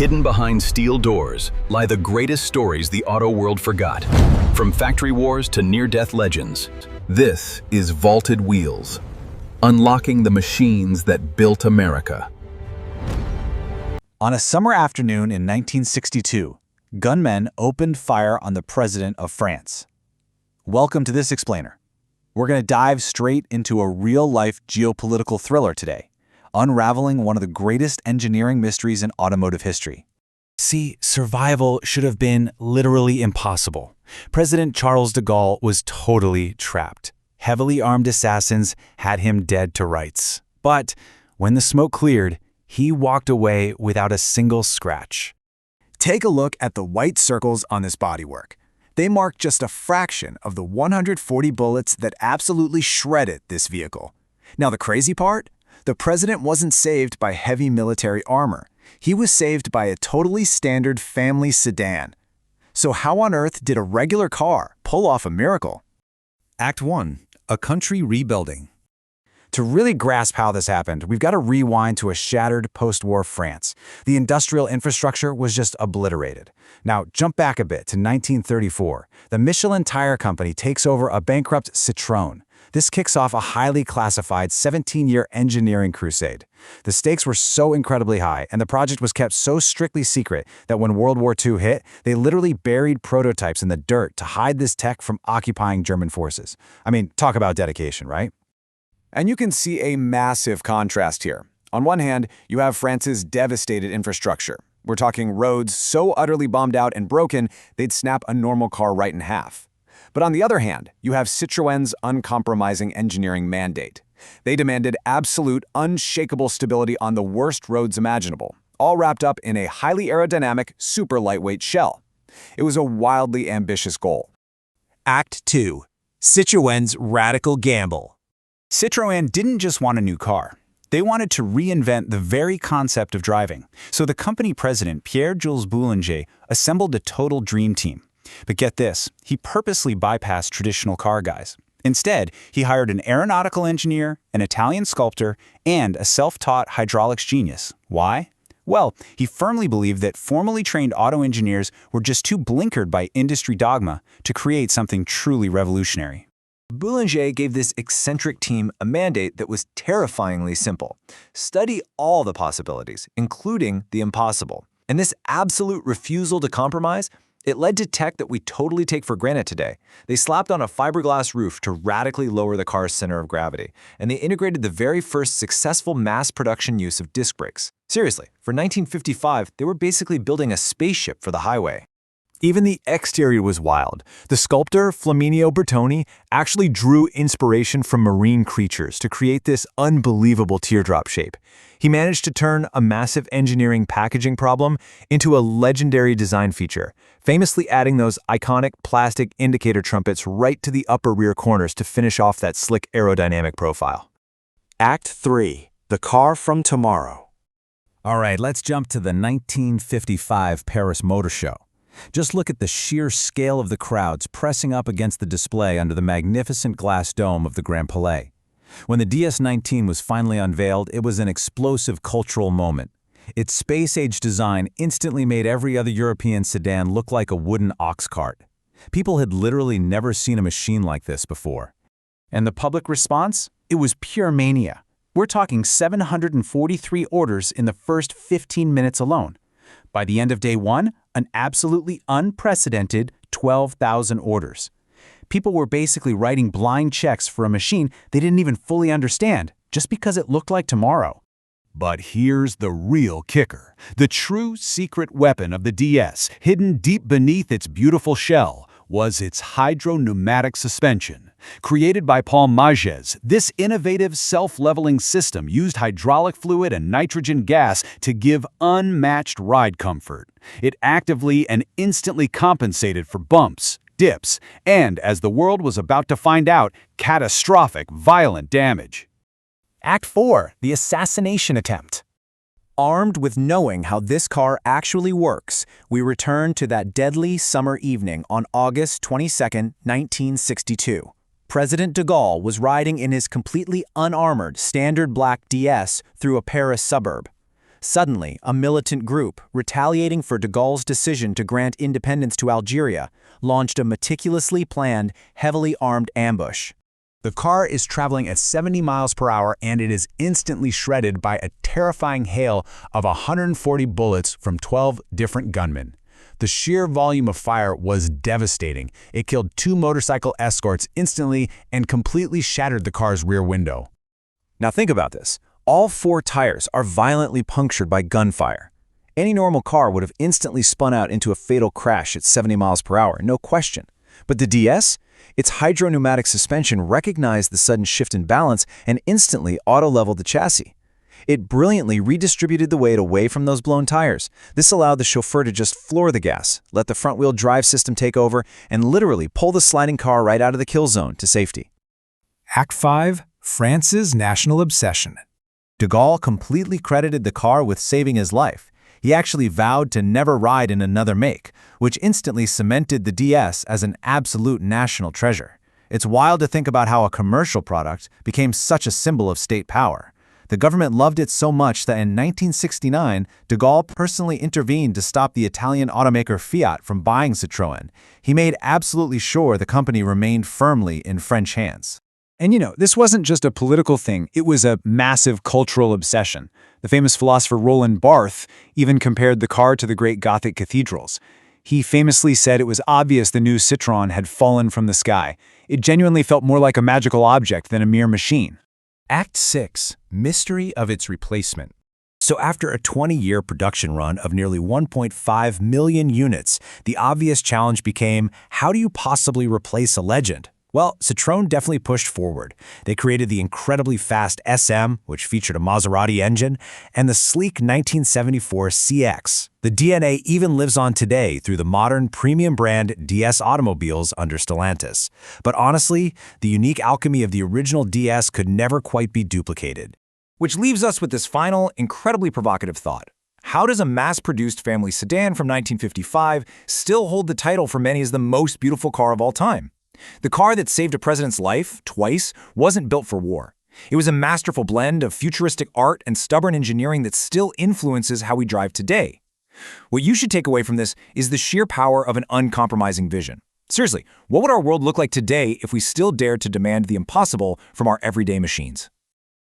Hidden behind steel doors lie the greatest stories the auto world forgot. From factory wars to near-death legends, this is Vaulted Wheels, unlocking the machines that built America. On a summer afternoon in 1962, gunmen opened fire on the president of France. Welcome to this explainer. We're going to dive straight into a real-life geopolitical thriller today, unraveling one of the greatest engineering mysteries in automotive history. See, survival should have been literally impossible. President Charles de Gaulle was totally trapped. Heavily armed assassins had him dead to rights. But when the smoke cleared, he walked away without a single scratch. Take a look at the white circles on this bodywork. They mark just a fraction of the 140 bullets that absolutely shredded this vehicle. Now the crazy part? The president wasn't saved by heavy military armor. He was saved by a totally standard family sedan. So how on earth did a regular car pull off a miracle? Act 1. A country rebuilding. To really grasp how this happened, we've got to rewind to a shattered post-war France. The industrial infrastructure was just obliterated. Now, jump back a bit to 1934. The Michelin Tire Company takes over a bankrupt Citroen. This kicks off a highly classified 17-year engineering crusade. The stakes were so incredibly high, and the project was kept so strictly secret that when World War II hit, they literally buried prototypes in the dirt to hide this tech from occupying German forces. I mean, talk about dedication, right? And you can see a massive contrast here. On one hand, you have France's devastated infrastructure. We're talking roads so utterly bombed out and broken, they'd snap a normal car right in half. But on the other hand, you have Citroen's uncompromising engineering mandate. They demanded absolute, unshakable stability on the worst roads imaginable, all wrapped up in a highly aerodynamic, super lightweight shell. It was a wildly ambitious goal. Act 2. Citroen's radical gamble. Citroën didn't just want a new car. They wanted to reinvent the very concept of driving. So the company president, Pierre-Jules Boulanger, assembled a total dream team. But get this, he purposely bypassed traditional car guys. Instead, he hired an aeronautical engineer, an Italian sculptor, and a self-taught hydraulics genius. Why? Well, he firmly believed that formally trained auto engineers were just too blinkered by industry dogma to create something truly revolutionary. Boulanger gave this eccentric team a mandate that was terrifyingly simple. Study all the possibilities, including the impossible. And this absolute refusal to compromise, it led to tech that we totally take for granted today. They slapped on a fiberglass roof to radically lower the car's center of gravity, and they integrated the very first successful mass production use of disc brakes. Seriously, for 1955, they were basically building a spaceship for the highway. Even the exterior was wild. The sculptor, Flaminio Bertoni, actually drew inspiration from marine creatures to create this unbelievable teardrop shape. He managed to turn a massive engineering packaging problem into a legendary design feature, famously adding those iconic plastic indicator trumpets right to the upper rear corners to finish off that slick aerodynamic profile. Act 3. The car from tomorrow. All right, let's jump to the 1955 Paris Motor Show. Just look at the sheer scale of the crowds pressing up against the display under the magnificent glass dome of the Grand Palais. When the DS-19 was finally unveiled, it was an explosive cultural moment. Its space-age design instantly made every other European sedan look like a wooden ox cart. People had literally never seen a machine like this before. And the public response? It was pure mania. We're talking 743 orders in the first 15 minutes alone. By the end of day one, an absolutely unprecedented 12,000 orders. People were basically writing blind checks for a machine they didn't even fully understand, just because it looked like tomorrow. But here's the real kicker. The true secret weapon of the DS, hidden deep beneath its beautiful shell, was its hydro-pneumatic suspension. Created by Paul Magès, this innovative self-leveling system used hydraulic fluid and nitrogen gas to give unmatched ride comfort. It actively and instantly compensated for bumps, dips, and, as the world was about to find out, catastrophic, violent damage. Act 4. The assassination attempt. Armed with knowing how this car actually works, we return to that deadly summer evening on August 22, 1962. President de Gaulle was riding in his completely unarmored standard black DS through a Paris suburb. Suddenly, a militant group, retaliating for de Gaulle's decision to grant independence to Algeria, launched a meticulously planned, heavily armed ambush. The car is traveling at 70 miles per hour and it is instantly shredded by a terrifying hail of 140 bullets from 12 different gunmen. The sheer volume of fire was devastating. It killed 2 motorcycle escorts instantly and completely shattered the car's rear window. Now think about this. All 4 tires are violently punctured by gunfire. Any normal car would have instantly spun out into a fatal crash at 70 miles per hour, no question. But the DS? Its hydropneumatic suspension recognized the sudden shift in balance and instantly auto-leveled the chassis. It brilliantly redistributed the weight away from those blown tires. This allowed the chauffeur to just floor the gas, let the front-wheel drive system take over, and literally pull the sliding car right out of the kill zone to safety. Act 5. France's national obsession. De Gaulle completely credited the car with saving his life. He actually vowed to never ride in another make, which instantly cemented the DS as an absolute national treasure. It's wild to think about how a commercial product became such a symbol of state power. The government loved it so much that in 1969, de Gaulle personally intervened to stop the Italian automaker Fiat from buying Citroën. He made absolutely sure the company remained firmly in French hands. And this wasn't just a political thing, it was a massive cultural obsession. The famous philosopher Roland Barthes even compared the car to the great Gothic cathedrals. He famously said it was obvious the new Citroën had fallen from the sky. It genuinely felt more like a magical object than a mere machine. Act 6. Mystery of its replacement. So after a 20-year production run of nearly 1.5 million units, the obvious challenge became, how do you possibly replace a legend? Well, Citroën definitely pushed forward. They created the incredibly fast SM, which featured a Maserati engine, and the sleek 1974 CX. The DNA even lives on today through the modern premium brand DS automobiles under Stellantis. But honestly, the unique alchemy of the original DS could never quite be duplicated. Which leaves us with this final, incredibly provocative thought. How does a mass-produced family sedan from 1955 still hold the title for many as the most beautiful car of all time? The car that saved a president's life, twice, wasn't built for war. It was a masterful blend of futuristic art and stubborn engineering that still influences how we drive today. What you should take away from this is the sheer power of an uncompromising vision. Seriously, what would our world look like today if we still dared to demand the impossible from our everyday machines?